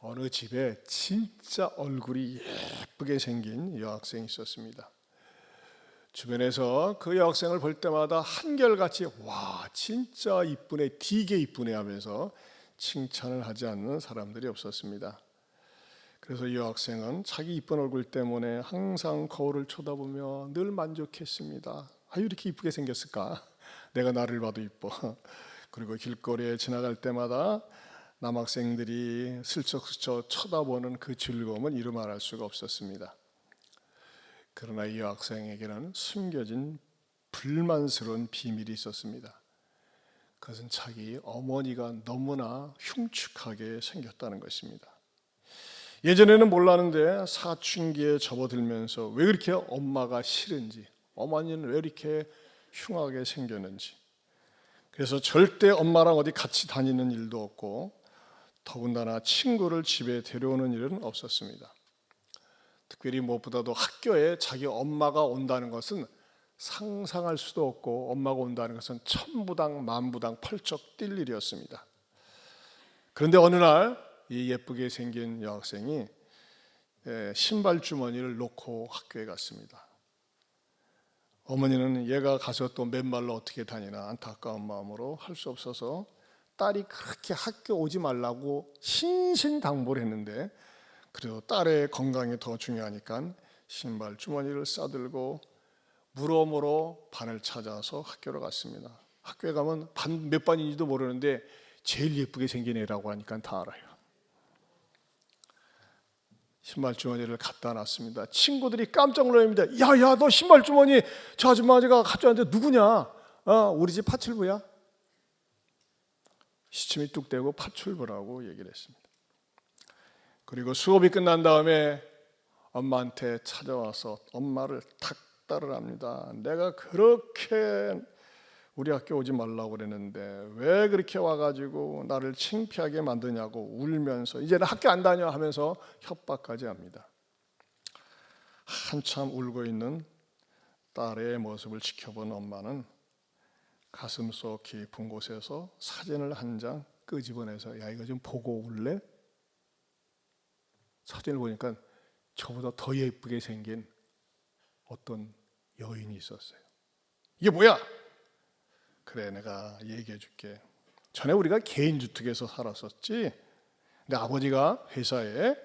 어느 집에 진짜 얼굴이 예쁘게 생긴 여학생이 있었습니다. 주변에서 그 여학생을 볼 때마다 한결같이 와 진짜 이쁘네, 되게 이쁘네 하면서 칭찬을 하지 않는 사람들이 없었습니다. 그래서 이 여학생은 자기 이쁜 얼굴 때문에 항상 거울을 쳐다보며 늘 만족했습니다. 아, 이렇게 이쁘게 생겼을까? 내가 나를 봐도 이뻐. 그리고 길거리에 지나갈 때마다 남학생들이 슬쩍슬쩍 쳐다보는 그 즐거움은 이루 말할 수가 없었습니다. 그러나 이 여학생에게는 숨겨진 불만스러운 비밀이 있었습니다. 그것은 자기 어머니가 너무나 흉측하게 생겼다는 것입니다. 예전에는 몰랐는데 사춘기에 접어들면서 왜 그렇게 엄마가 싫은지, 어머니는 왜 이렇게 흉하게 생겼는지, 그래서 절대 엄마랑 어디 같이 다니는 일도 없고 더군다나 친구를 집에 데려오는 일은 없었습니다. 특별히 무엇보다도 학교에 자기 엄마가 온다는 것은 상상할 수도 없고, 엄마가 온다는 것은 천부당 만부당 펄쩍 뛸 일이었습니다. 그런데 어느 날 이 예쁘게 생긴 여학생이 신발 주머니를 놓고 학교에 갔습니다. 어머니는 얘가 가서 또 맨발로 어떻게 다니나 안타까운 마음으로 할 수 없어서 딸이 그렇게 학교 오지 말라고 신신당부를 했는데, 그래도 딸의 건강이 더 중요하니까 신발 주머니를 싸들고 무러무러 반을 찾아서 학교로 갔습니다. 학교에 가면 반 몇 반인지도 모르는데 제일 예쁘게 생긴 애라고 하니까 다 알아요. 신발 주머니를 갖다 놨습니다. 친구들이 깜짝 놀랍니다. 야야, 너 신발 주머니 저 아줌마가 가져왔는데 누구냐? 우리 집 파출부야. 시침이 뚝 떼고 파출부라고 얘기를 했습니다. 그리고 수업이 끝난 다음에 엄마한테 찾아와서 엄마를 닥달을 합니다. 내가 그렇게 우리 학교 오지 말라고 그랬는데 왜 그렇게 와가지고 나를 창피하게 만드냐고 울면서 이제는 학교 안 다녀 하면서 협박까지 합니다. 한참 울고 있는 딸의 모습을 지켜본 엄마는 가슴속 깊은 곳에서 사진을 한 장 끄집어내서 야, 이거 좀 보고 울래? 사진을 보니까 저보다 더 예쁘게 생긴 어떤 여인이 있었어요. 이게 뭐야? 그래, 내가 얘기해 줄게. 전에 우리가 개인주택에서 살았었지. 근데 아버지가 회사에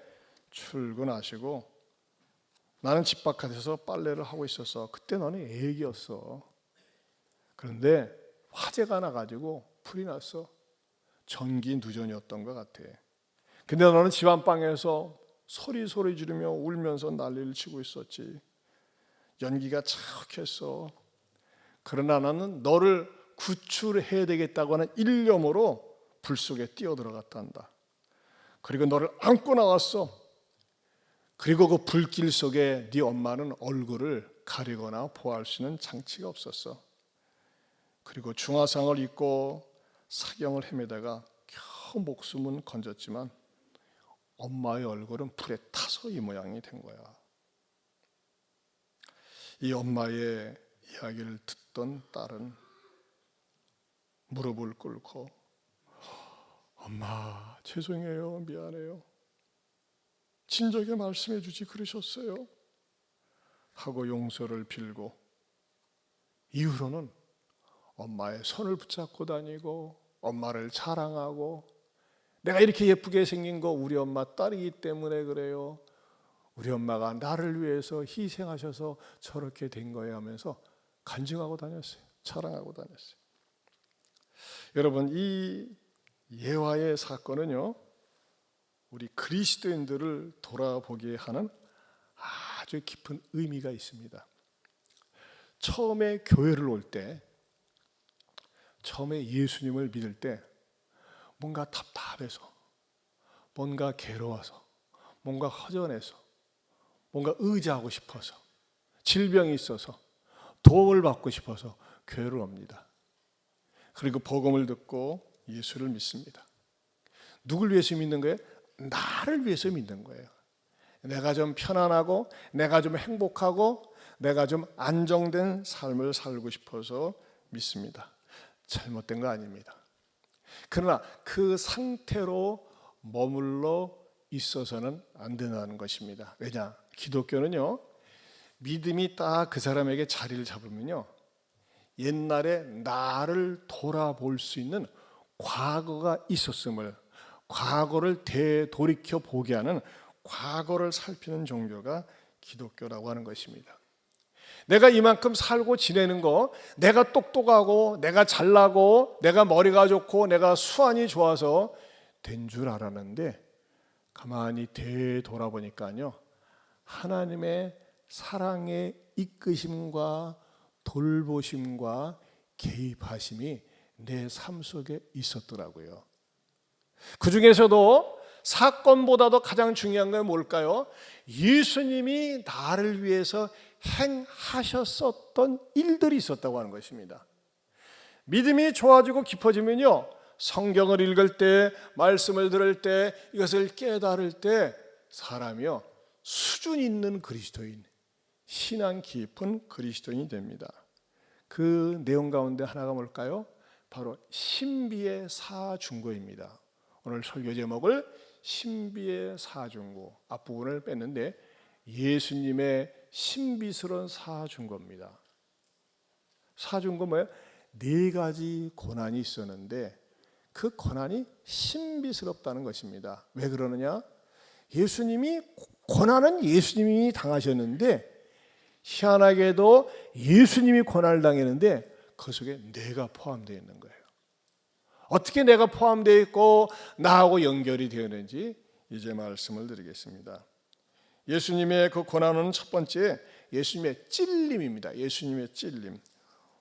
출근하시고 나는 집 바깥에서 빨래를 하고 있었어. 그때 너는 애기였어. 그런데 화재가 나가지고 불이 났어. 전기 누전이었던 것 같아. 근데 너는 집 안방에서 소리 지르며 울면서 난리를 치고 있었지. 연기가 자욱했어. 그러나 나는 너를 구출해야 되겠다고 하는 일념으로 불 속에 뛰어들어갔단다. 그리고 너를 안고 나왔어. 그리고 그 불길 속에 네 엄마는 얼굴을 가리거나 보호할 수 있는 장치가 없었어. 그리고 중화상을 입고 사경을 헤매다가 겨우 목숨은 건졌지만 엄마의 얼굴은 불에 타서 이 모양이 된 거야. 이 엄마의 이야기를 듣던 딸은 무릎을 꿇고 엄마 죄송해요, 미안해요, 진작에 말씀해 주지 그러셨어요 하고 용서를 빌고 이후로는 엄마의 손을 붙잡고 다니고 엄마를 자랑하고 내가 이렇게 예쁘게 생긴 거 우리 엄마 딸이기 때문에 그래요, 우리 엄마가 나를 위해서 희생하셔서 저렇게 된 거예요 하면서 간증하고 다녔어요. 자랑하고 다녔어요. 여러분, 이 예화의 사건은요, 우리 그리스도인들을 돌아보게 하는 아주 깊은 의미가 있습니다. 처음에 교회를 올 때, 처음에 예수님을 믿을 때 뭔가 답답해서, 뭔가 괴로워서, 뭔가 허전해서, 뭔가 의지하고 싶어서, 질병이 있어서, 도움을 받고 싶어서 교회를 옵니다. 그리고 복음을 듣고 예수를 믿습니다. 누굴 위해서 믿는 거예요? 나를 위해서 믿는 거예요. 내가 좀 편안하고 내가 좀 행복하고 내가 좀 안정된 삶을 살고 싶어서 믿습니다. 잘못된 거 아닙니다. 그러나 그 상태로 머물러 있어서는 안 된다는 것입니다. 왜냐? 기독교는요, 믿음이 딱 그 사람에게 자리를 잡으면요, 옛날에 나를 돌아볼 수 있는 과거가 있었음을, 과거를 되돌이켜 보게 하는, 과거를 살피는 종교가 기독교라고 하는 것입니다. 내가 이만큼 살고 지내는 거, 내가 똑똑하고 내가 잘나고 내가 머리가 좋고 내가 수완이 좋아서 된 줄 알았는데, 가만히 되돌아보니까요, 하나님의 사랑의 이끄심과 돌보심과 개입하심이 내 삶 속에 있었더라고요. 그 중에서도 사건보다도 가장 중요한 건 뭘까요? 예수님이 나를 위해서 행하셨었던 일들이 있었다고 하는 것입니다. 믿음이 좋아지고 깊어지면요, 성경을 읽을 때, 말씀을 들을 때, 이것을 깨달을 때 사람이요, 수준 있는 그리스도인, 신앙 깊은 그리스도인이 됩니다. 그 내용 가운데 하나가 뭘까요? 바로 신비의 사중고입니다. 오늘 설교 제목을 신비의 사중고, 앞부분을 뺐는데 예수님의 신비스러운 사중고입니다. 사중고 뭐예요? 4가지 고난이 있었는데 그 고난이 신비스럽다는 것입니다. 왜 그러느냐? 예수님이, 고난은 예수님이 당하셨는데 희한하게도 예수님이 고난을 당했는데 그 속에 내가 포함되어 있는 거예요. 어떻게 내가 포함되어 있고 나하고 연결이 되었는지 이제 말씀을 드리겠습니다. 예수님의 그 고난은 첫 번째, 예수님의 찔림입니다. 예수님의 찔림.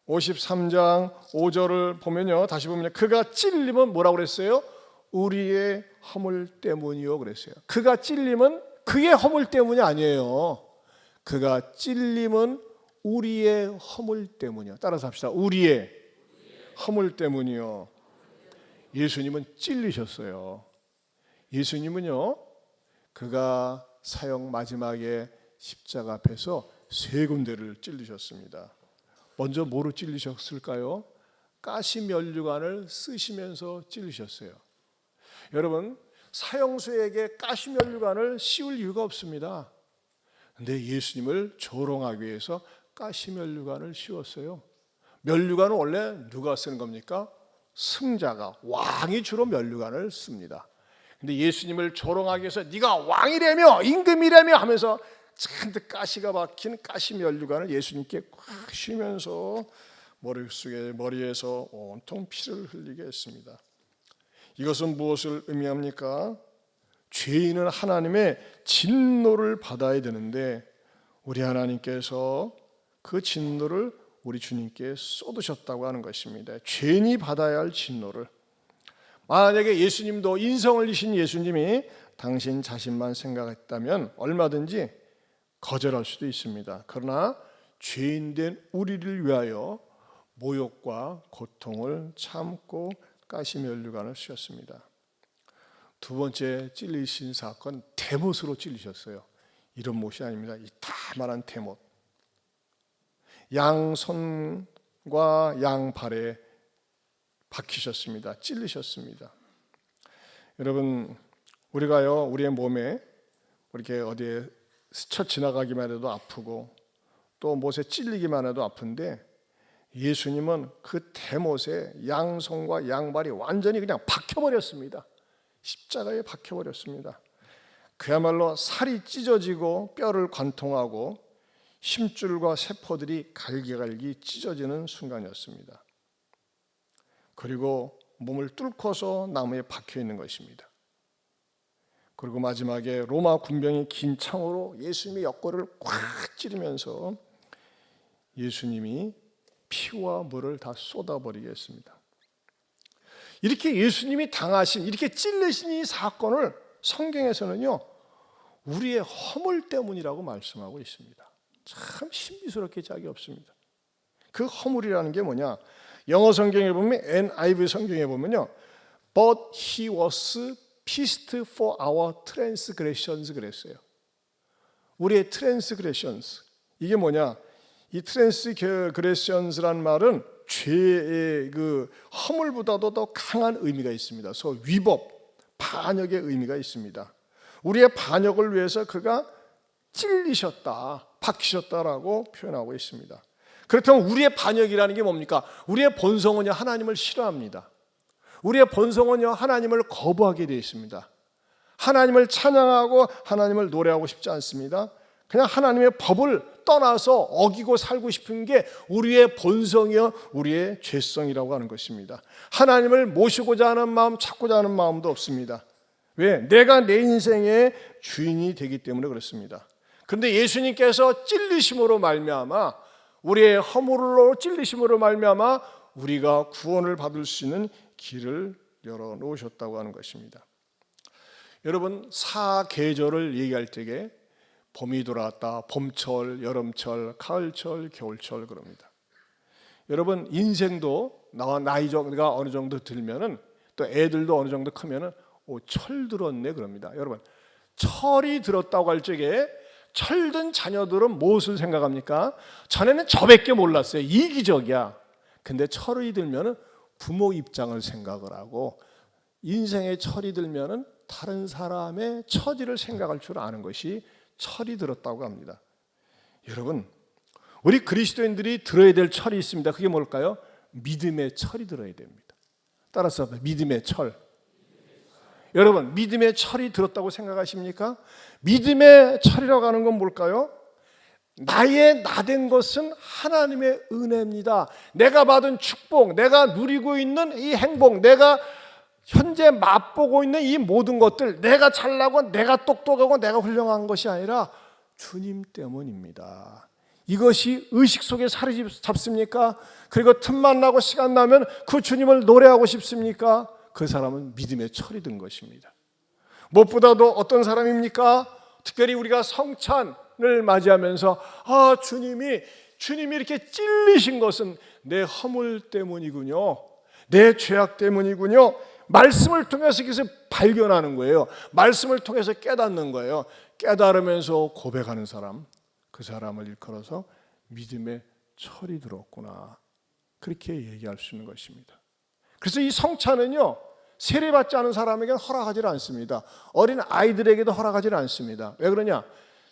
53장 5절을 보면요, 다시 보면요, 그가 찔림은 뭐라고 그랬어요? 우리의 허물 때문이요 그랬어요. 그가 찔림은 그의 허물 때문이 아니에요. 그가 찔림은 우리의 허물 때문이요. 따라서 합시다. 우리의 허물 때문이요. 예수님은 찔리셨어요. 예수님은요, 그가 사형 마지막에 십자가 앞에서 3군데를 찔리셨습니다. 먼저 뭐로 찔리셨을까요? 가시면류관을 쓰시면서 찔리셨어요. 여러분, 사형수에게 가시면류관을 씌울 이유가 없습니다. 근데 예수님을 조롱하기 위해서 가시면류관을 씌웠어요. 면류관은 원래 누가 쓰는 겁니까? 승자가, 왕이 주로 면류관을 씁니다. 근데 예수님을 조롱하기 위해서 네가 왕이라며 임금이라며 하면서 잔뜩 가시가 박힌 가시면류관을 예수님께 꽉 씌우면서 머리에서 온통 피를 흘리게 했습니다. 이것은 무엇을 의미합니까? 죄인은 하나님의 진노를 받아야 되는데 우리 하나님께서 그 진노를 우리 주님께 쏟으셨다고 하는 것입니다. 죄인이 받아야 할 진노를. 만약에 예수님도, 인성을 이신 예수님이 당신 자신만 생각했다면 얼마든지 거절할 수도 있습니다. 그러나 죄인된 우리를 위하여 모욕과 고통을 참고 가시면류관을 씌웠습니다. 두 번째 찔리신 사건, 대못으로 찔리셨어요. 이런 못이 아닙니다. 이 다만한 대못. 양손과 양발에 박히셨습니다. 찔리셨습니다. 여러분, 우리가요, 우리의 몸에 이렇게 어디에 스쳐 지나가기만 해도 아프고 또 못에 찔리기만 해도 아픈데 예수님은 그 대못에 양손과 양발이 완전히 그냥 박혀버렸습니다. 십자가에 박혀버렸습니다. 그야말로 살이 찢어지고 뼈를 관통하고 심줄과 세포들이 갈기갈기 찢어지는 순간이었습니다. 그리고 몸을 뚫고서 나무에 박혀 있는 것입니다. 그리고 마지막에 로마 군병이 긴 창으로 예수님의 옆구리를 꽉 찌르면서 예수님이 피와 물을 다 쏟아버리게 했습니다. 이렇게 예수님이 당하신, 이렇게 찔리신 이 사건을 성경에서는요, 우리의 허물 때문이라고 말씀하고 있습니다. 참 신비스럽게 짝이 없습니다. 그 허물이라는 게 뭐냐? 영어 성경에 보면, NIV 성경에 보면요, But he was pierced for our transgressions 그랬어요. 우리의 transgressions. 이게 뭐냐? 이 transgressions란 말은 죄의 그 허물보다도 더 강한 의미가 있습니다. 위법, 반역의 의미가 있습니다. 우리의 반역을 위해서 그가 찔리셨다, 박히셨다라고 표현하고 있습니다. 그렇다면 우리의 반역이라는 게 뭡니까? 우리의 본성은요, 하나님을 싫어합니다. 우리의 본성은요, 하나님을 거부하게 되어 있습니다. 하나님을 찬양하고 하나님을 노래하고 싶지 않습니다. 그냥 하나님의 법을 떠나서 어기고 살고 싶은 게 우리의 본성이요, 우리의 죄성이라고 하는 것입니다. 하나님을 모시고자 하는 마음, 찾고자 하는 마음도 없습니다. 왜? 내가 내 인생의 주인이 되기 때문에 그렇습니다. 그런데 예수님께서 찔리심으로 말미암아, 우리의 허물로 찔리심으로 말미암아 우리가 구원을 받을 수 있는 길을 열어놓으셨다고 하는 것입니다. 여러분, 사계절을 얘기할 때에 봄이 돌아왔다, 봄철, 여름철, 가을철, 겨울철 그럽니다. 여러분, 인생도 나이가 어느 정도 들면은, 또 애들도 어느 정도 크면은 철 들었네 그럽니다. 여러분, 철이 들었다고 할 적에 철든 자녀들은 무엇을 생각합니까? 전에는 저밖에 몰랐어요. 이기적이야. 근데 철이 들면은 부모 입장을 생각을 하고, 인생의 철이 들면은 다른 사람의 처지를 생각할 줄 아는 것이 철이 들었다고 합니다. 여러분, 우리 그리스도인들이 들어야 될 철이 있습니다. 그게 뭘까요? 믿음의 철이 들어야 됩니다. 따라서 믿음의 철. 여러분, 믿음의 철이 들었다고 생각하십니까? 믿음의 철이라고 하는 건 뭘까요? 나의 나된 것은 하나님의 은혜입니다. 내가 받은 축복, 내가 누리고 있는 이 행복, 내가 현재 맛보고 있는 이 모든 것들, 내가 잘나고 내가 똑똑하고 내가 훌륭한 것이 아니라 주님 때문입니다. 이것이 의식 속에 자리 잡습니까? 그리고 틈만 나고 시간 나면 그 주님을 노래하고 싶습니까? 그 사람은 믿음의 철이 든 것입니다. 무엇보다도 어떤 사람입니까? 특별히 우리가 성찬을 맞이하면서 주님이 이렇게 찔리신 것은 내 허물 때문이군요, 내 죄악 때문이군요. 말씀을 통해서 이것을 발견하는 거예요. 말씀을 통해서 깨닫는 거예요. 깨달으면서 고백하는 사람, 그 사람을 일컬어서 믿음의 철이 들었구나, 그렇게 얘기할 수 있는 것입니다. 그래서 이 성찬은요, 세례받지 않은 사람에게는 허락하지 않습니다. 어린 아이들에게도 허락하지 않습니다. 왜 그러냐?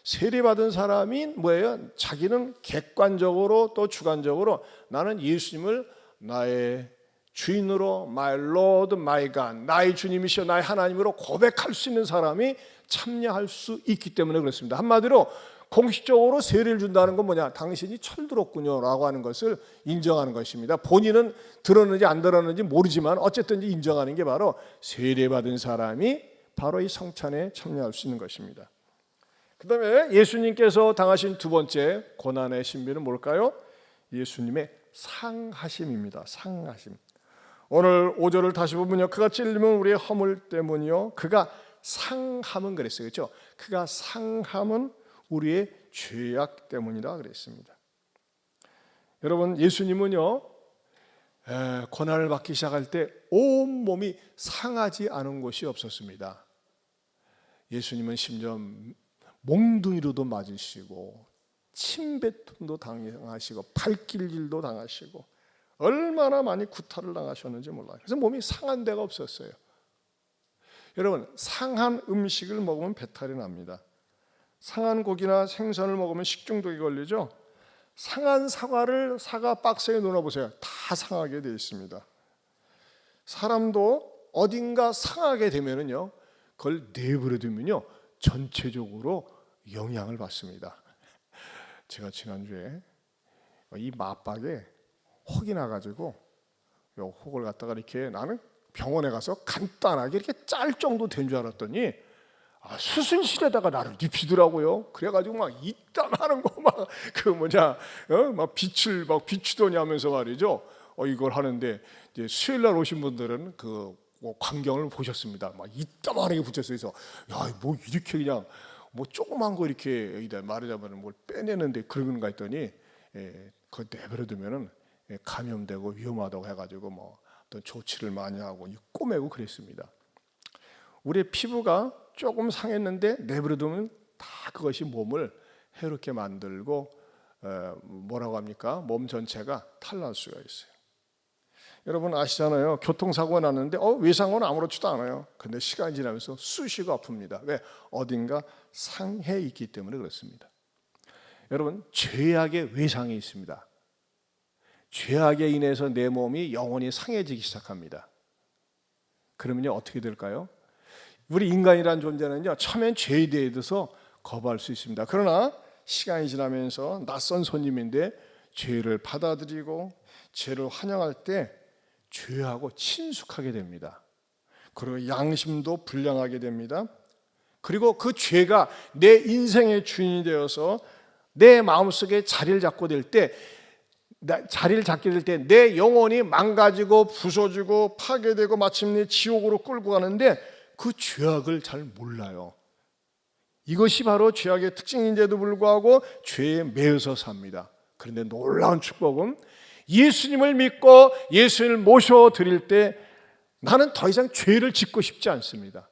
세례받은 사람이 뭐예요? 자기는 객관적으로 또 주관적으로 나는 예수님을 나의 주인으로, my Lord, my God, 나의 주님이시여 나의 하나님으로 고백할 수 있는 사람이 참여할 수 있기 때문에 그렇습니다. 한마디로 공식적으로 세례를 준다는 건 뭐냐? 당신이 철들었군요 라고 하는 것을 인정하는 것입니다. 본인은 들었는지 안 들었는지 모르지만 어쨌든 인정하는 게 바로 세례받은 사람이 바로 이 성찬에 참여할 수 있는 것입니다. 그 다음에 예수님께서 당하신 두 번째 고난의 신비는 뭘까요? 예수님의 상하심입니다. 상하심. 오늘 5절을 다시 보면요, 그가 찔리면 우리의 허물 때문이요, 그가 상함은 그랬어요, 그렇죠? 그가 상함은 우리의 죄악 때문이라 그랬습니다. 여러분, 예수님은요, 고난을 받기 시작할 때 온 몸이 상하지 않은 곳이 없었습니다. 예수님은 심지어 몽둥이로도 맞으시고 침뱉음도 당하시고 발길질도 당하시고 얼마나 많이 구타를 당하셨는지 몰라요. 그래서 몸이 상한 데가 없었어요. 여러분, 상한 음식을 먹으면 배탈이 납니다. 상한 고기나 생선을 먹으면 식중독이 걸리죠. 상한 사과를 사과 박스에 넣어보세요. 다 상하게 되어 있습니다. 사람도 어딘가 상하게 되면은요, 그걸 내버려두면요, 전체적으로 영향을 받습니다. 제가 지난주에 이 맞박에 혹이 나가지고 요 혹을 갖다가 이렇게 나는 병원에 가서 간단하게 이렇게 짤 정도 된 줄 알았더니 수술실에다가 나를 눕히더라고요. 그래가지고 막 이따만한 거 막 막 빛을 막 비추더니 하면서 말이죠. 이걸 하는데 이제 수요일 날 오신 분들은 그 광경을 보셨습니다. 막 이따만하게 붙였어요. 그래서 뭐 이렇게 그냥 뭐 조그만 거 이렇게 말하자면 뭘 빼내는데 그러는가 했더니 그거 내버려두면은 감염되고 위험하다고 해가지고 뭐 어떤 조치를 많이 하고 꼬매고 그랬습니다. 우리의 피부가 조금 상했는데 내버려두면 다 그것이 몸을 해롭게 만들고 뭐라고 합니까? 몸 전체가 탈날 수가 있어요. 여러분 아시잖아요. 교통사고가 났는데 외상은 아무렇지도 않아요. 근데 시간이 지나면서 쑤시고 아픕니다. 왜? 어딘가 상해 있기 때문에 그렇습니다. 여러분, 죄악의 외상이 있습니다. 죄악에 인해서 내 몸이 영원히 상해지기 시작합니다. 그러면요 어떻게 될까요? 우리 인간이란 존재는요 처음엔 죄에 대해서 거부할 수 있습니다. 그러나 시간이 지나면서 낯선 손님인데 죄를 받아들이고 죄를 환영할 때 죄하고 친숙하게 됩니다. 그리고 양심도 불량하게 됩니다. 그리고 그 죄가 내 인생의 주인이 되어서 내 마음속에 자리를 잡게 될 때 내 영혼이 망가지고 부서지고 파괴되고 마침내 지옥으로 끌고 가는데 그 죄악을 잘 몰라요. 이것이 바로 죄악의 특징인데도 불구하고 죄에 매여서 삽니다. 그런데 놀라운 축복은 예수님을 믿고 예수님을 모셔드릴 때 나는 더 이상 죄를 짓고 싶지 않습니다.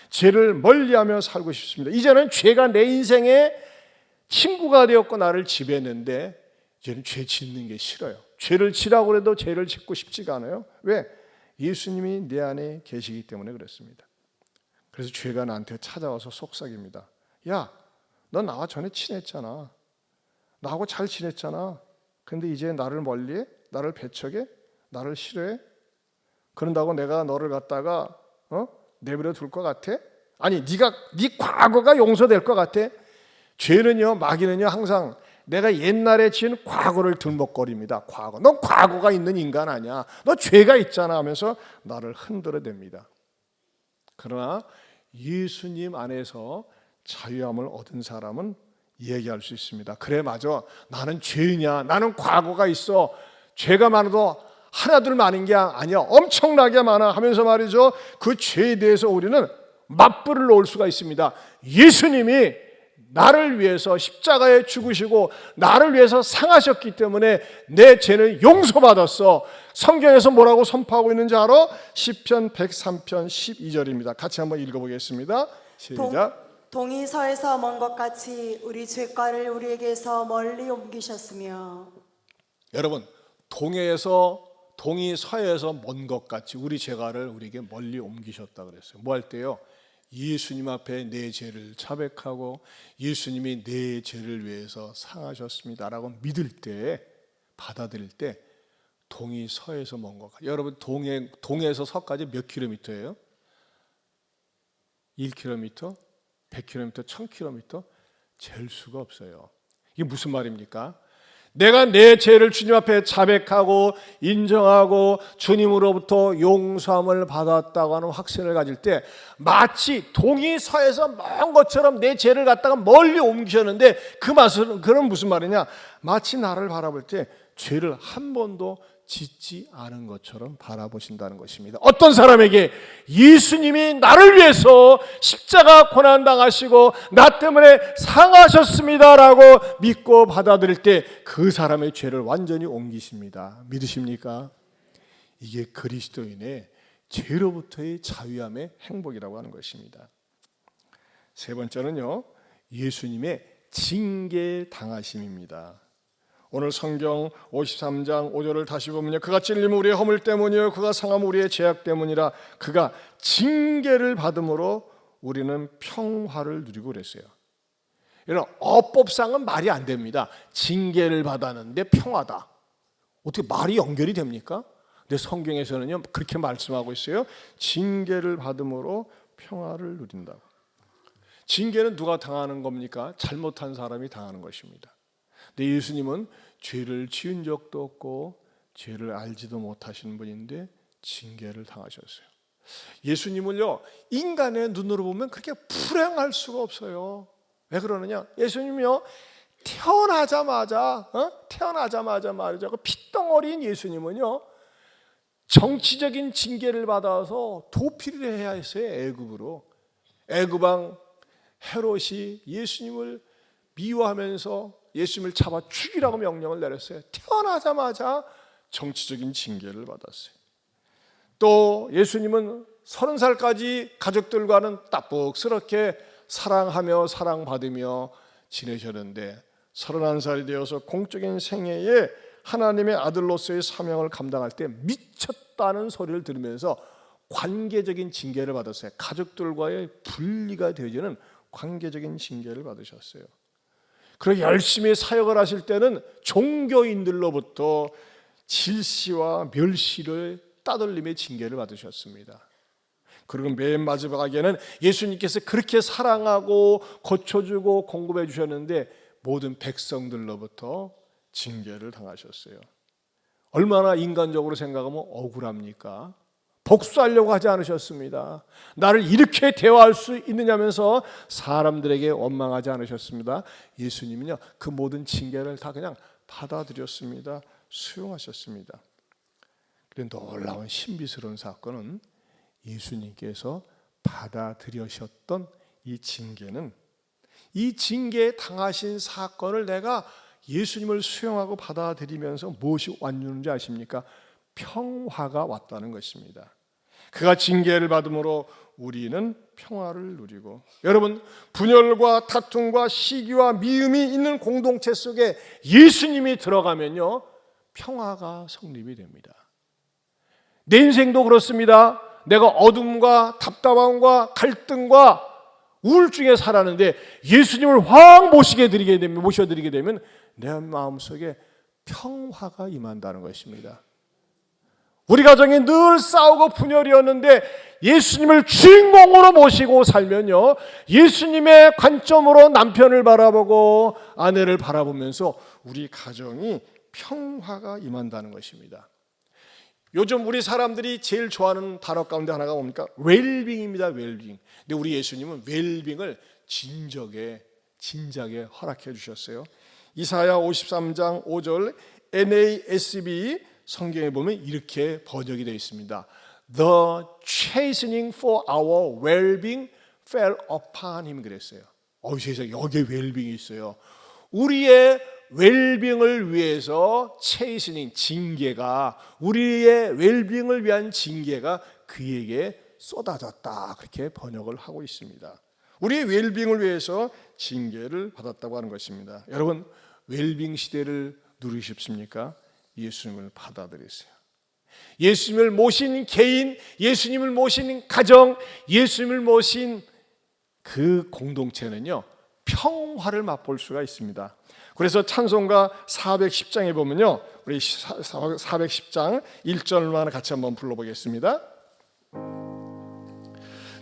죄를 멀리하며 살고 싶습니다. 이제는 죄가 내 인생의 친구가 되었고 나를 지배했는데 이제는 죄 짓는 게 싫어요. 죄를 지라고 해도 죄를 짓고 싶지가 않아요. 왜? 예수님이 내 안에 계시기 때문에 그렇습니다. 그래서 죄가 나한테 찾아와서 속삭입니다. 야, 너 나와 전에 친했잖아. 나하고 잘 지냈잖아. 근데 이제 나를 멀리해? 나를 배척해? 나를 싫어해? 그런다고 내가 너를 갖다가 내버려 둘 것 같아? 아니, 네 과거가 용서될 것 같아? 죄는요, 마귀는요, 항상 내가 옛날에 지은 과거를 들먹거립니다. 과거. 너 과거가 있는 인간 아니야. 너 죄가 있잖아 하면서 나를 흔들어댑니다. 그러나 예수님 안에서 자유함을 얻은 사람은 얘기할 수 있습니다. 그래, 맞아. 나는 죄인이야. 나는 과거가 있어. 죄가 많아도 하나둘 많은 게 아니야. 엄청나게 많아 하면서 말이죠. 그 죄에 대해서 우리는 맞불을 놓을 수가 있습니다. 예수님이 나를 위해서 십자가에 죽으시고 나를 위해서 상하셨기 때문에 내 죄는 용서받았어. 성경에서 뭐라고 선포하고 있는지 알아? 시편 103편 12절입니다. 같이 한번 읽어보겠습니다. 시작. 동이 서에서 먼 것 같이 우리 죄과를 우리에게서 멀리 옮기셨으며. 여러분, 동이 서에서 먼 것 같이 우리 죄과를 우리에게 멀리 옮기셨다 그랬어요. 뭐 할 때요? 예수님 앞에 내 죄를 자백하고 예수님이 내 죄를 위해서 상하셨습니다라고 믿을 때, 받아들일 때 동이 서에서 먼 것 같아요. 여러분, 동에서 서까지 몇 킬로미터예요? 1킬로미터? 100킬로미터? 1000킬로미터? 잴 수가 없어요. 이게 무슨 말입니까? 내가 내 죄를 주님 앞에 자백하고 인정하고 주님으로부터 용서함을 받았다고 하는 확신을 가질 때 마치 동이 서에서 먼 것처럼 내 죄를 갖다가 멀리 옮기셨는데 그런 무슨 말이냐? 마치 나를 바라볼 때 죄를 한 번도 짓지 않은 것처럼 바라보신다는 것입니다. 어떤 사람에게 예수님이 나를 위해서 십자가 고난당하시고 나 때문에 상하셨습니다라고 믿고 받아들일 때 그 사람의 죄를 완전히 옮기십니다. 믿으십니까? 이게 그리스도인의 죄로부터의 자유함의 행복이라고 하는 것입니다. 세 번째는요, 예수님의 징계 당하심입니다. 오늘 성경 53장 5절을 다시 보면요, 그가 찔림 우리의 허물 때문이요 그가 상함 우리의 죄악 때문이라. 그가 징계를 받음으로 우리는 평화를 누리고 그랬어요. 이런 어법상은 말이 안 됩니다. 징계를 받았는데 평화다. 어떻게 말이 연결이 됩니까? 근데 성경에서는요 그렇게 말씀하고 있어요. 징계를 받음으로 평화를 누린다고. 징계는 누가 당하는 겁니까? 잘못한 사람이 당하는 것입니다. 근데 예수님은 죄를 지은 적도 없고 죄를 알지도 못하시는 분인데 징계를 당하셨어요. 예수님을요 인간의 눈으로 보면 그렇게 불행할 수가 없어요. 왜 그러느냐? 예수님이요 태어나자마자 말이죠, 그 핏덩어리인 예수님은요 정치적인 징계를 받아서 도피를 해야 했어요. 애굽으로. 애굽왕 헤롯이 예수님을 미워하면서 예수님을 잡아 죽이라고 명령을 내렸어요. 태어나자마자 정치적인 징계를 받았어요. 또 예수님은 30살까지 가족들과는 따뜻스럽게 사랑하며 사랑받으며 지내셨는데 31살이 되어서 공적인 생애에 하나님의 아들로서의 사명을 감당할 때 미쳤다는 소리를 들으면서 관계적인 징계를 받았어요. 가족들과의 분리가 되어지는 관계적인 징계를 받으셨어요. 그리고 열심히 사역을 하실 때는 종교인들로부터 질시와 멸시를 따돌림의 징계를 받으셨습니다. 그리고 맨 마지막에는 예수님께서 그렇게 사랑하고 고쳐주고 공급해 주셨는데 모든 백성들로부터 징계를 당하셨어요. 얼마나 인간적으로 생각하면 억울합니까? 복수하려고 하지 않으셨습니다. 나를 이렇게 대화할 수 있느냐면서 사람들에게 원망하지 않으셨습니다. 예수님은요, 그 모든 징계를 다 그냥 받아들였습니다. 수용하셨습니다. 그런데 놀라운 신비스러운 사건은 예수님께서 받아들이셨던 이 징계는, 이 징계에 당하신 사건을 내가 예수님을 수용하고 받아들이면서 무엇이 왔는지 아십니까? 평화가 왔다는 것입니다. 그가 징계를 받음으로 우리는 평화를 누리고, 여러분, 분열과 다툼과 시기와 미움이 있는 공동체 속에 예수님이 들어가면요, 평화가 성립이 됩니다. 내 인생도 그렇습니다. 내가 어둠과 답답함과 갈등과 우울증에 살았는데 예수님을 확 모셔드리게 되면 내 마음속에 평화가 임한다는 것입니다. 우리 가정이 늘 싸우고 분열이었는데 예수님을 주인공으로 모시고 살면요, 예수님의 관점으로 남편을 바라보고 아내를 바라보면서 우리 가정이 평화가 임한다는 것입니다. 요즘 우리 사람들이 제일 좋아하는 단어 가운데 하나가 뭡니까? 웰빙입니다. 웰빙. 근데 우리 예수님은 웰빙을 진작에 허락해 주셨어요. 이사야 53장 5절 NASB 성경에 보면 이렇게 번역이 되어 있습니다. The chastening for our well-being fell upon him 그랬어요. 세상에, 여기에 웰빙이 있어요. 우리의 웰빙을 위해서 체이스닝, 징계가, 우리의 웰빙을 위한 징계가 그에게 쏟아졌다, 그렇게 번역을 하고 있습니다. 우리의 웰빙을 위해서 징계를 받았다고 하는 것입니다. 여러분, 웰빙 시대를 누리십니까? 예수님을 받아들이세요. 예수님을 모신 개인, 예수님을 모신 가정, 예수님을 모신 그 공동체는요, 평화를 맛볼 수가 있습니다. 그래서 찬송가 410장에 보면요, 우리 410장 1절만 같이 한번 불러보겠습니다.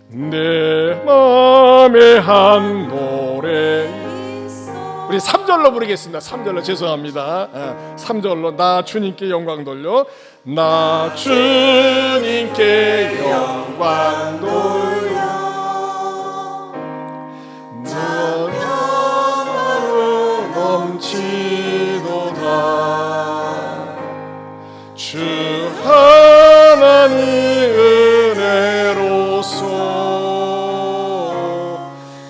내 마음에 한 노래, 우리 3절로 부르겠습니다. 3절로, 죄송합니다. 3절로 나 주님께 영광 돌려, 나 주님께 영광 돌려, 넘치도다. 주 하나님 은혜로서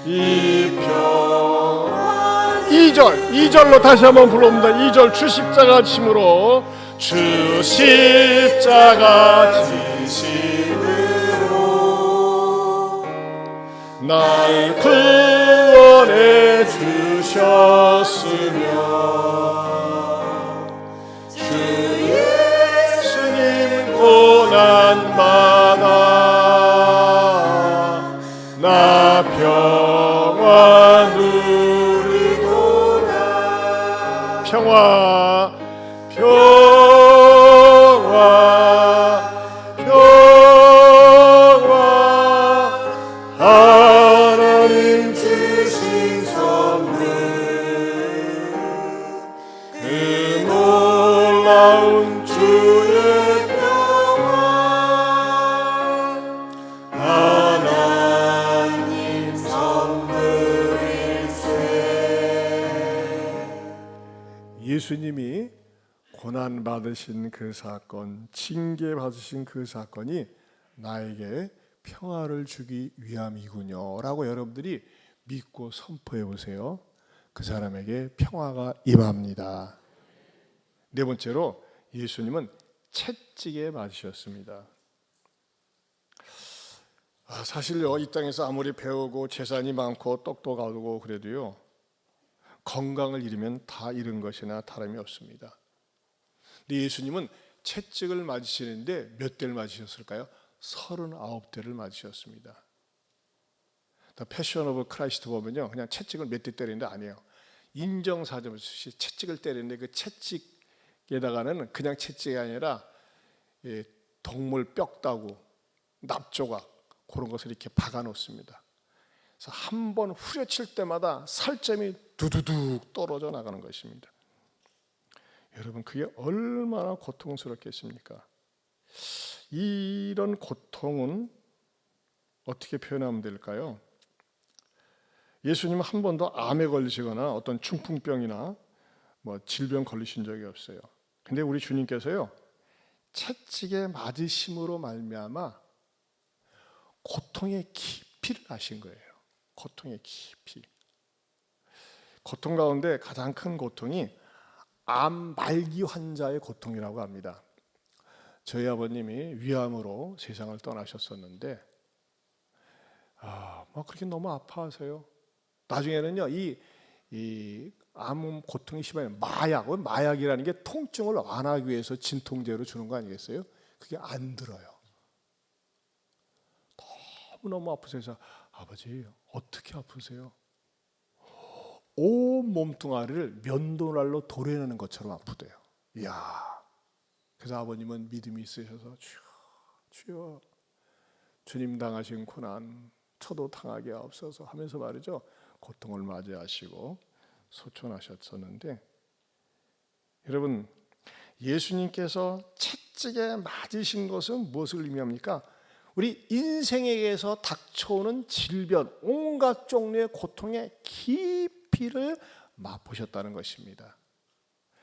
이 평화. 2절로 다시 한번 불러봅니다. 2절 주 십자가 짐으로, 주 십자가 지심으로 날 구원해 주셨으며 주 예수님 고난받아 나 평화 누리도다. 평화 하나님 주신 선물, 그 놀라운 주의 평화, 하나님 선물일세. 예수님이 고난 받으신 그 사건, 징계 받으신 그 사건이 나에게 평화를 주기 위함이군요 라고 여러분들이 믿고 선포해 보세요. 그 사람에게 평화가 임합니다. 네 번째로, 예수님은 채찍에 맞으셨습니다. 사실요, 이 땅에서 아무리 배우고 재산이 많고 똑똑하고 그래도요, 건강을 잃으면 다 잃은 것이나 다름이 없습니다. 근데 예수님은 채찍을 맞으시는데 몇 대를 맞으셨을까요? 39대를 맞으셨습니다. 패션 오브 크라이스트 보면요, 그냥 채찍을 몇 대 때리는데 아니에요. 인정사정 없이 채찍을 때리는데 그 채찍에다가는 그냥 채찍이 아니라 동물 뼈다구, 납조각 그런 것을 이렇게 박아 놓습니다. 그래서 한 번 후려칠 때마다 살점이 두두둑 떨어져 나가는 것입니다. 여러분, 그게 얼마나 고통스럽겠습니까? 이런 고통은 어떻게 표현하면 될까요? 예수님은 한 번도 암에 걸리시거나 어떤 중풍병이나 질병 걸리신 적이 없어요. 근데 우리 주님께서요, 채찍에 맞으심으로 말미암아 고통의 깊이를 아신 거예요. 고통의 깊이. 고통 가운데 가장 큰 고통이 암 말기 환자의 고통이라고 합니다. 저희 아버님이 위암으로 세상을 떠나셨었는데 그렇게 너무 아파하세요. 나중에는요, 이 암 고통이 심하면 마약이라는 게 통증을 완화하기 위해서 진통제로 주는 거 아니겠어요? 그게 안 들어요. 너무 아프세요. 아버지, 어떻게 아프세요? 온 몸뚱아리를 면도날로 도려내는 것처럼 아프대요. 이야. 그래서 아버님은 믿음이 있으셔서 주여 주님 당하신 고난 저도 당하게 하옵소서 하면서 말이죠, 고통을 맞이하시고 소천하셨었는데, 여러분, 예수님께서 채찍에 맞으신 것은 무엇을 의미합니까? 우리 인생에게서 닥쳐오는 질병, 온갖 종류의 고통의 깊이를 맛보셨다는 것입니다.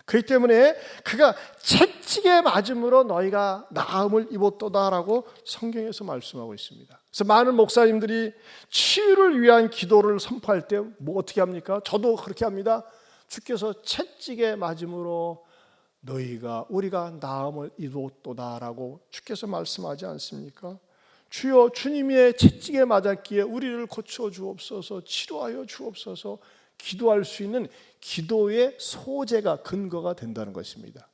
그렇기 때문에 그가 채찍에 맞음으로 너희가 나음을 입었도다라고 성경에서 말씀하고 있습니다. 그래서 많은 목사님들이 치유를 위한 기도를 선포할 때 어떻게 합니까? 저도 그렇게 합니다. 주께서 채찍에 맞음으로 우리가 나음을 입었도다라고 주께서 말씀하지 않습니까? 주여, 주님의 채찍에 맞았기에 우리를 고쳐 주옵소서, 치료하여 주옵소서 기도할 수 있는 기도의 소재가, 근거가 된다는 것입니다.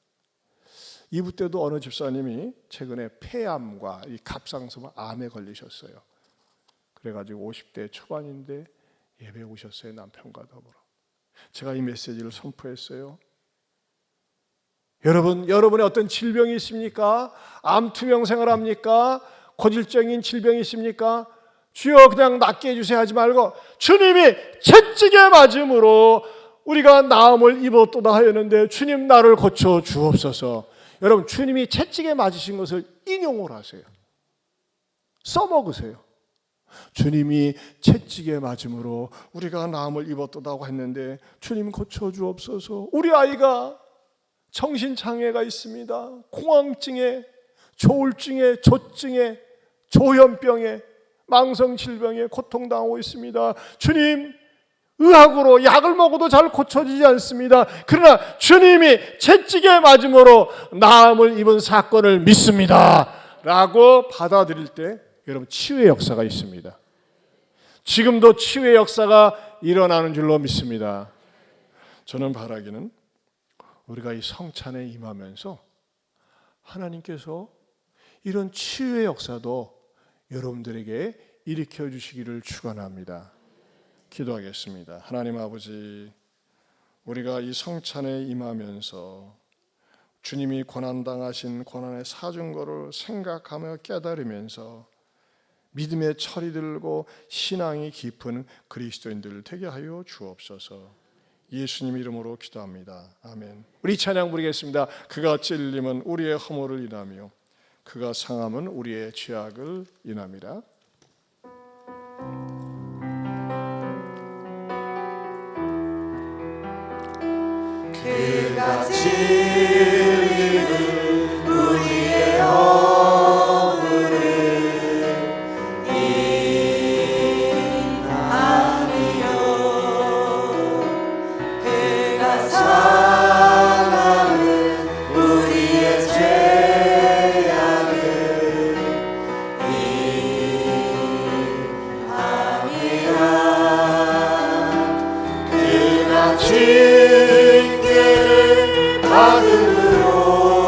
2부 때도 어느 집사님이 최근에 폐암과 이 갑상선 암에 걸리셨어요. 그래가지고 50대 초반인데 예배 오셨어요. 남편과 더불어. 제가 이 메시지를 선포했어요. 여러분의 어떤 질병이 있습니까? 암 투명생활 합니까? 고질적인 질병이 있습니까? 주여 그냥 낫게 해주세요 하지 말고, 주님이 채찍에 맞음으로 우리가 나음을 입었도다 하였는데 주님 나를 고쳐 주옵소서. 여러분, 주님이 채찍에 맞으신 것을 인용을 하세요. 써먹으세요. 주님이 채찍에 맞음으로 우리가 나음을 입었도다고 했는데 주님 고쳐 주옵소서. 우리 아이가 정신장애가 있습니다. 공황증에, 조울증에, 조증에, 조현병에, 망성질병에 고통당하고 있습니다. 주님, 의학으로 약을 먹어도 잘 고쳐지지 않습니다. 그러나 주님이 채찍에 맞음으로 나음을 입은 사건을 믿습니다 라고 받아들일 때 여러분, 치유의 역사가 있습니다. 지금도 치유의 역사가 일어나는 줄로 믿습니다. 저는 바라기는 우리가 이 성찬에 임하면서 하나님께서 이런 치유의 역사도 여러분들에게 일으켜 주시기를 축원합니다. 기도하겠습니다. 하나님 아버지, 우리가 이 성찬에 임하면서 주님이 고난당하신 고난의 사중거를 생각하며 깨달으면서 믿음의 철이 들고 신앙이 깊은 그리스도인들 되게 하여 주옵소서. 예수님 이름으로 기도합니다. 아멘. 우리 찬양 부르겠습니다. 그가 찔림은 우리의 허물을 인하며 그가 상함은 우리의 죄악을 인함이라. 그가 찔림은 우리의 허물을 인하며 그가 상함은 우리의 죄악을 인함이라. 그가 징계를 받음으로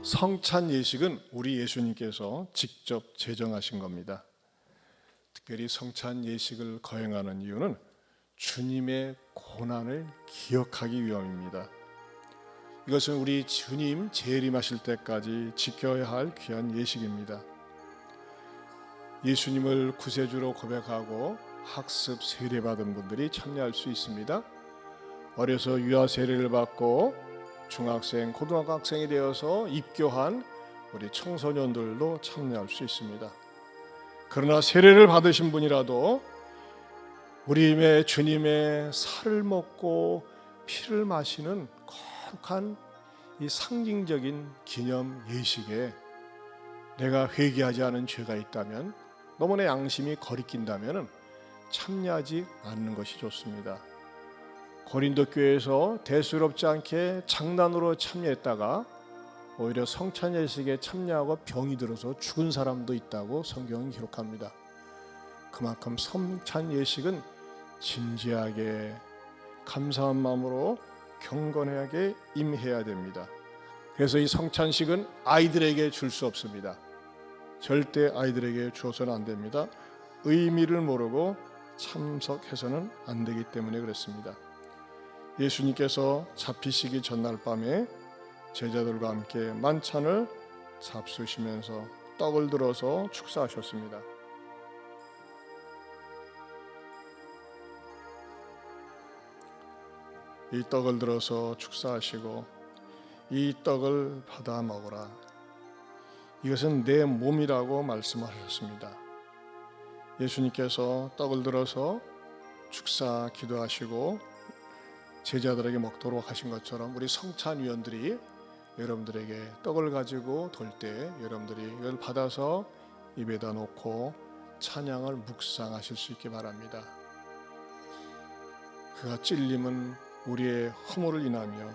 성찬 예식은 우리 예수님께서 직접 제정하신 겁니다. 특별히 성찬 예식을 거행하는 이유는 주님의 고난을 기억하기 위함입니다. 이것은 우리 주님 재림하실 때까지 지켜야 할 귀한 예식입니다. 예수님을 구세주로 고백하고 학습 세례받은 분들이 참여할 수 있습니다. 어려서 유아 세례를 받고 중학생, 고등학생이 되어서 입교한 우리 청소년들도 참여할 수 있습니다. 그러나 세례를 받으신 분이라도 우리 주님의 살을 먹고 피를 마시는 거룩한 이 상징적인 기념 예식에 내가 회개하지 않은 죄가 있다면, 너무 내 양심이 거리낀다면 참여하지 않는 것이 좋습니다. 고린도 교회에서 대수롭지 않게 장난으로 참여했다가 오히려 성찬 예식에 참여하고 병이 들어서 죽은 사람도 있다고 성경은 기록합니다. 그만큼 성찬 예식은 진지하게 감사한 마음으로 경건하게 임해야 됩니다. 그래서 이 성찬식은 아이들에게 줄 수 없습니다. 절대 아이들에게 주어서는 안 됩니다. 의미를 모르고 참석해서는 안 되기 때문에 그렇습니다. 예수님께서 잡히시기 전날 밤에 제자들과 함께 만찬을 잡수시면서 떡을 들어서 축사하셨습니다. 이 떡을 들어서 축사하시고 이 떡을 받아 먹으라. 이것은 내 몸이라고 말씀하셨습니다. 예수님께서 떡을 들어서 축사 기도하시고 제자들에게 먹도록 하신 것처럼 우리 성찬위원들이 여러분들에게 떡을 가지고 돌 때 여러분들이 이걸 받아서 입에다 놓고 찬양을 묵상하실 수 있게 바랍니다. 그가 찔림은 우리의 허물을 인하며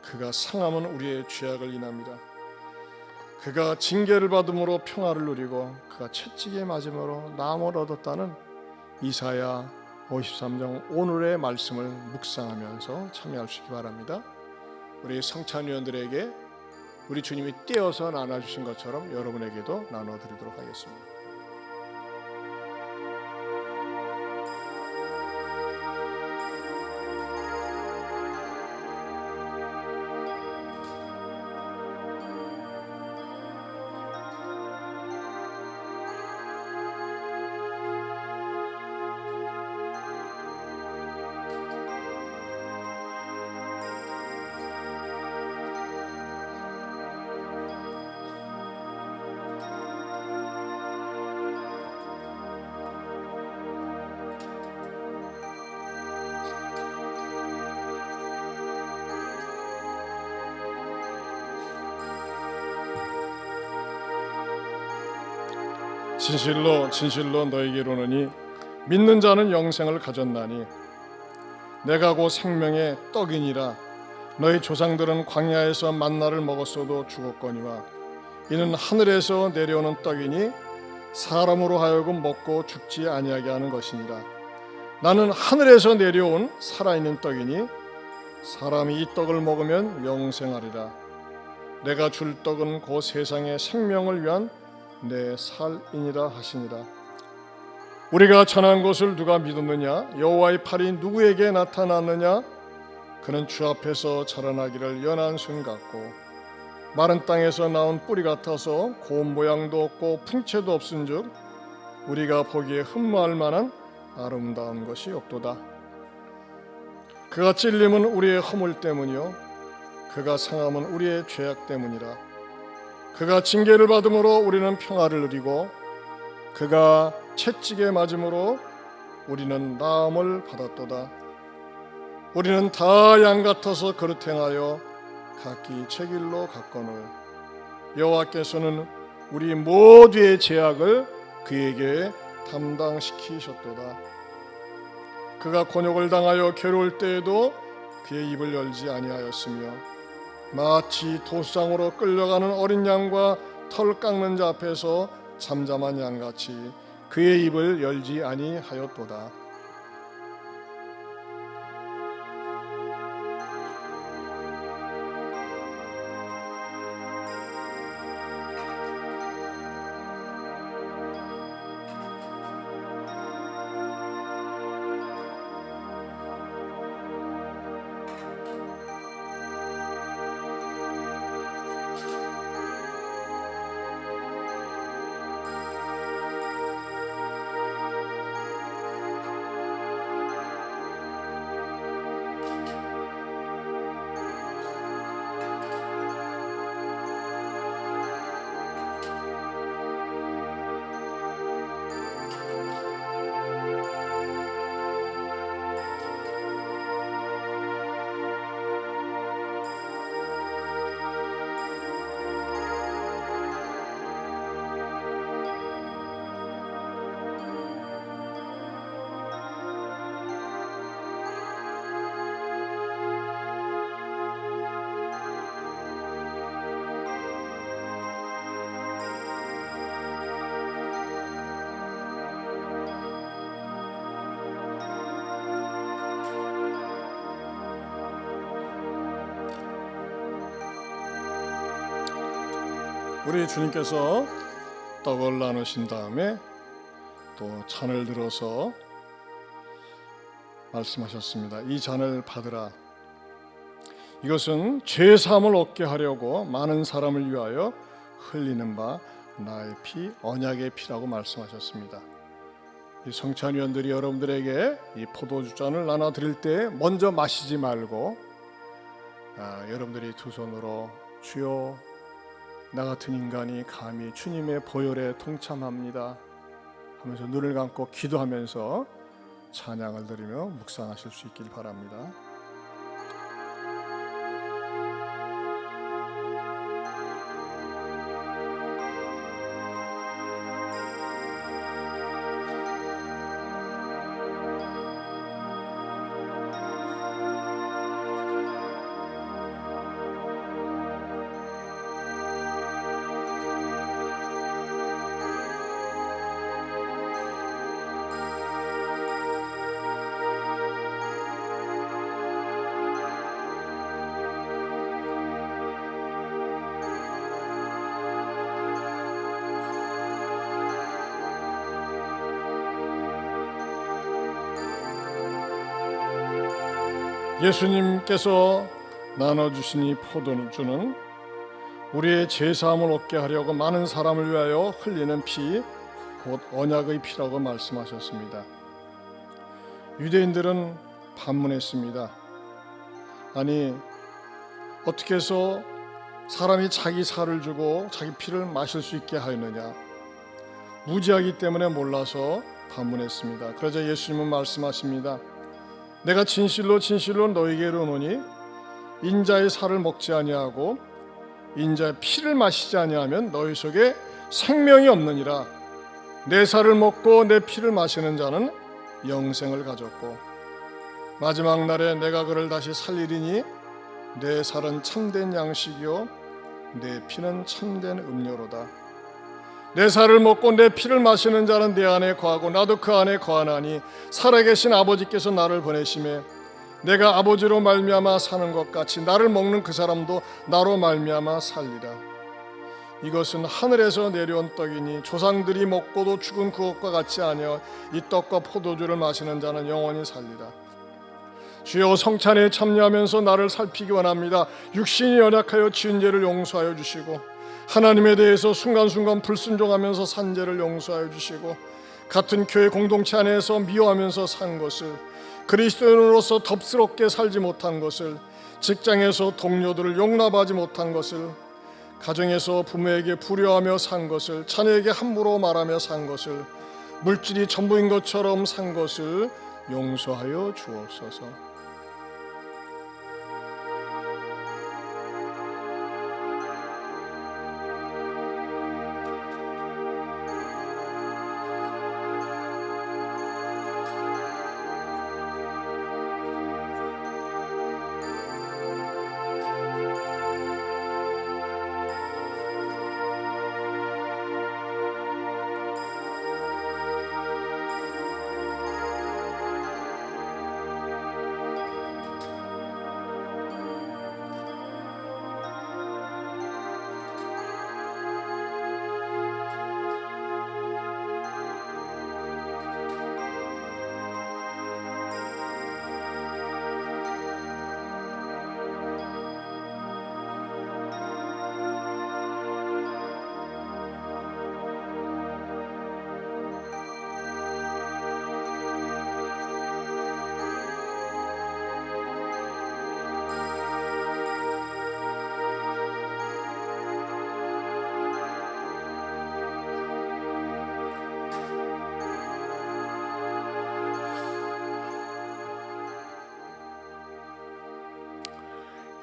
그가 상함은 우리의 죄악을 인합니다. 그가 징계를 받음으로 평화를 누리고 그가 채찍에 맞음으로 나음을 얻었다는 이사야 53장 오늘의 말씀을 묵상하면서 참여할 수 있기 바랍니다. 우리 성찬위원들에게 우리 주님이 떼어서 나눠주신 것처럼 여러분에게도 나눠드리도록 하겠습니다. 진실로 진실로 너에게 이르노니 믿는 자는 영생을 가졌나니 내가 곧 생명의 떡이니라. 너희 조상들은 광야에서 만나를 먹었어도 죽었거니와 이는 하늘에서 내려오는 떡이니 사람으로 하여금 먹고 죽지 아니하게 하는 것이니라. 나는 하늘에서 내려온 살아있는 떡이니 사람이 이 떡을 먹으면 영생하리라. 내가 줄 떡은 곧 세상의 생명을 위한 내 살이니라 하시니라. 우리가 전한 것을 누가 믿었느냐? 여호와의 팔이 누구에게 나타났느냐? 그는 주 앞에서 자라나기를 연한 순 같고 마른 땅에서 나온 뿌리 같아서 고운 모양도 없고 풍채도 없은즉 우리가 보기에 흠모할 만한 아름다운 것이 없도다. 그가 찔림은 우리의 허물 때문이요 그가 상함은 우리의 죄악 때문이라. 그가 징계를 받음으로 우리는 평화를 누리고 그가 채찍에 맞음으로 우리는 나음을 받았도다. 우리는 다 양 같아서 그릇 행하여 각기 제 길로 갔거늘 여호와께서는 우리 모두의 죄악을 그에게 담당시키셨도다. 그가 곤욕을 당하여 괴로울 때에도 그의 입을 열지 아니하였으며 마치 도상으로 끌려가는 어린 양과 털 깎는 자 앞에서 잠잠한 양같이 그의 입을 열지 아니하였도다. 우리 주님께서 떡을 나누신 다음에 또 잔을 들어서 말씀하셨습니다. 이 잔을 받으라. 이것은 죄 사함을 얻게 하려고 많은 사람을 위하여 흘리는 바 나의 피, 언약의 피라고 말씀하셨습니다. 이 성찬위원들이 여러분들에게 이 포도주 잔을 나눠 드릴 때 먼저 마시지 말고 여러분들이 두 손으로 주여 나 같은 인간이 감히 주님의 보혈에 동참합니다 하면서 눈을 감고 기도하면서 찬양을 드리며 묵상하실 수 있길 바랍니다. 예수님께서 나눠주신 이 포도주는 우리의 죄사함을 얻게 하려고 많은 사람을 위하여 흘리는 피, 곧 언약의 피라고 말씀하셨습니다. 유대인들은 반문했습니다. 아니, 어떻게 해서 사람이 자기 살을 주고 자기 피를 마실 수 있게 하였느냐? 무지하기 때문에 몰라서 반문했습니다. 그러자 예수님은 말씀하십니다. 내가 진실로 진실로 너희에게 이르노니 인자의 살을 먹지 아니하고 인자의 피를 마시지 아니하면 너희 속에 생명이 없느니라. 내 살을 먹고 내 피를 마시는 자는 영생을 가졌고 마지막 날에 내가 그를 다시 살리리니 내 살은 참된 양식이요 내 피는 참된 음료로다. 내 살을 먹고 내 피를 마시는 자는 내 안에 거하고 나도 그 안에 거하나니 살아계신 아버지께서 나를 보내심에 내가 아버지로 말미암아 사는 것 같이 나를 먹는 그 사람도 나로 말미암아 살리라. 이것은 하늘에서 내려온 떡이니 조상들이 먹고도 죽은 그것과 같지 아니하여 이 떡과 포도주를 마시는 자는 영원히 살리라. 주여, 성찬에 참여하면서 나를 살피기 원합니다. 육신이 연약하여 지은 죄를 용서하여 주시고 하나님에 대해서 순간순간 불순종하면서 산 죄를 용서하여 주시고 같은 교회 공동체 안에서 미워하면서 산 것을, 그리스도인으로서 덥스럽게 살지 못한 것을, 직장에서 동료들을 용납하지 못한 것을, 가정에서 부모에게 불효하며 산 것을, 자녀에게 함부로 말하며 산 것을, 물질이 전부인 것처럼 산 것을 용서하여 주옵소서.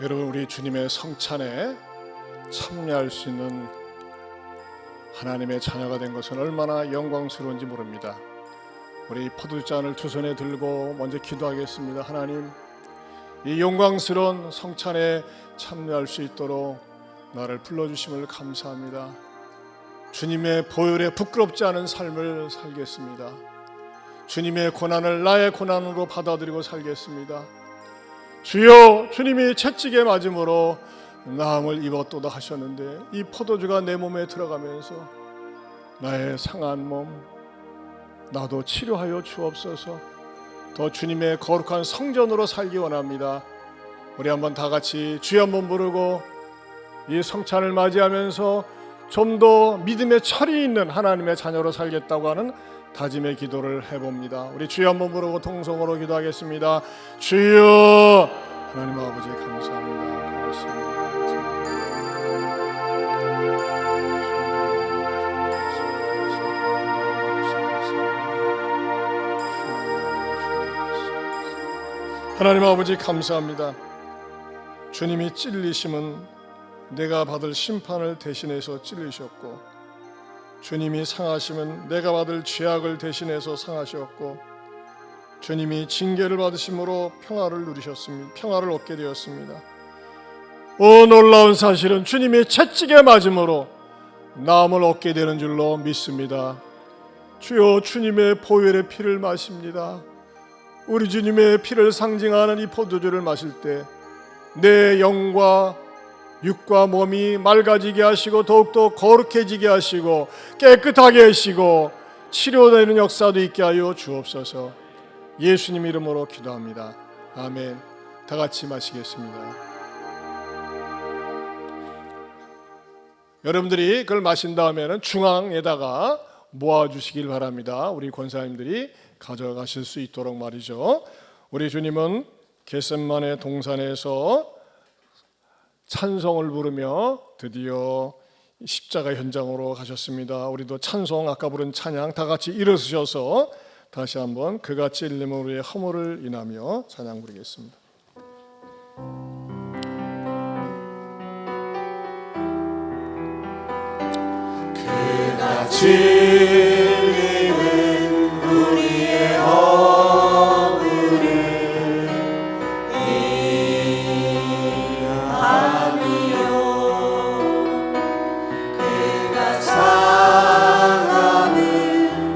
여러분, 우리 주님의 성찬에 참여할 수 있는 하나님의 자녀가 된 것은 얼마나 영광스러운지 모릅니다. 우리 포도주잔을 두 손에 들고 먼저 기도하겠습니다. 하나님, 이 영광스러운 성찬에 참여할 수 있도록 나를 불러주심을 감사합니다. 주님의 보혈에 부끄럽지 않은 삶을 살겠습니다. 주님의 고난을 나의 고난으로 받아들이고 살겠습니다. 주여, 주님이 채찍에 맞음으로 나음을 입었도다 하셨는데 이 포도주가 내 몸에 들어가면서 나의 상한 몸 나도 치료하여 주옵소서. 더 주님의 거룩한 성전으로 살기 원합니다. 우리 한번 다 같이 주여 한번 부르고 이 성찬을 맞이하면서 좀 더 믿음의 철이 있는 하나님의 자녀로 살겠다고 하는 다짐의 기도를 해봅니다. 우리 주여 한번 부르고 통성으로 기도하겠습니다. 주여, 하나님 아버지 감사합니다. 고맙습니다. 하나님 아버지 감사합니다. 주님이 찔리심은 내가 받을 심판을 대신해서 찔리셨고, 주님이 상하심은 내가 받을 죄악을 대신해서 상하셨고, 주님이 징계를 받으심으로 평화를 누리셨습니다. 평화를 얻게 되었습니다. 놀라운 사실은 주님이 채찍에 맞음으로 나음을 얻게 되는 줄로 믿습니다. 주여, 주님의 보혈의 피를 마십니다. 우리 주님의 피를 상징하는 이 포도주를 마실 때 내 영과 육과 몸이 맑아지게 하시고 더욱더 거룩해지게 하시고 깨끗하게 하시고 치료되는 역사도 있게 하여 주옵소서. 예수님 이름으로 기도합니다. 아멘. 다 같이 마시겠습니다. 여러분들이 그걸 마신 다음에는 중앙에다가 모아주시길 바랍니다. 우리 권사님들이 가져가실 수 있도록 말이죠. 우리 주님은 겟세마네 동산에서 찬송을 부르며 드디어 십자가 현장으로 가셨습니다. 우리도 찬송, 아까 부른 찬양 다 같이 일어서셔서 다시 한번 그같이 일님은 우리의 허물을 인하며 찬양 부르겠습니다. 그같이 일님은 우리의 허물을 인하며 그가 상함은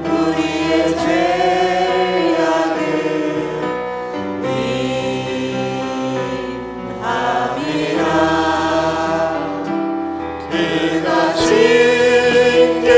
우리의 죄악을 인함이라. 그가 징계를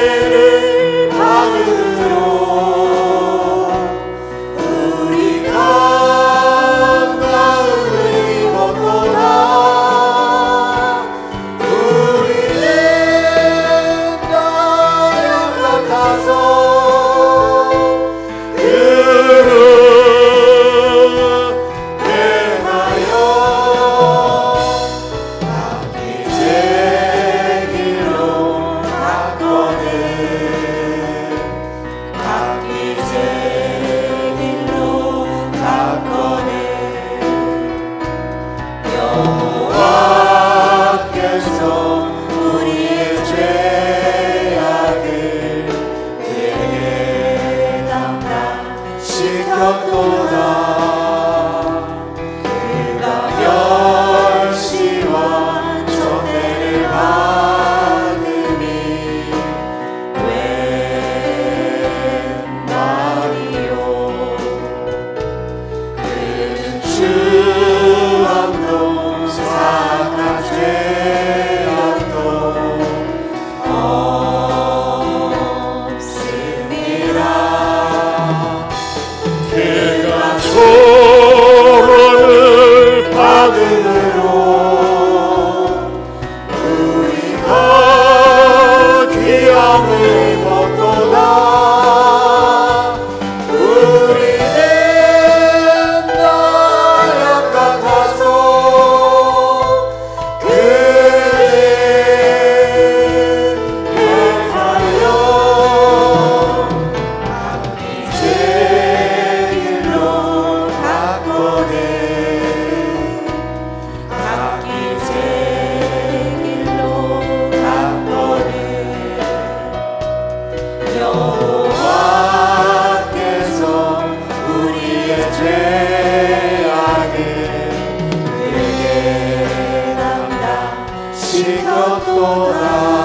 지켰도다.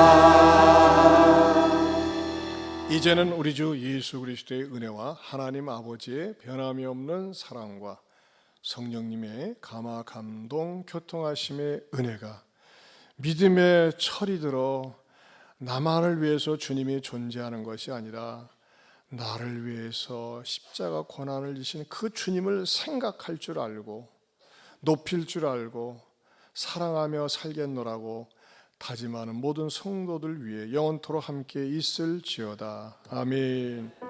이제는 우리 주 예수 그리스도의 은혜와 하나님 아버지의 변함이 없는 사랑과 성령님의 감화 감동 교통하심의 은혜가 믿음의 철이 들어 나만을 위해서 주님이 존재하는 것이 아니라 나를 위해서 십자가 고난을 지신 그 주님을 생각할 줄 알고 높일 줄 알고 사랑하며 살겠노라고 다짐하는 모든 성도들 위해 영원토록 함께 있을지어다. 아멘.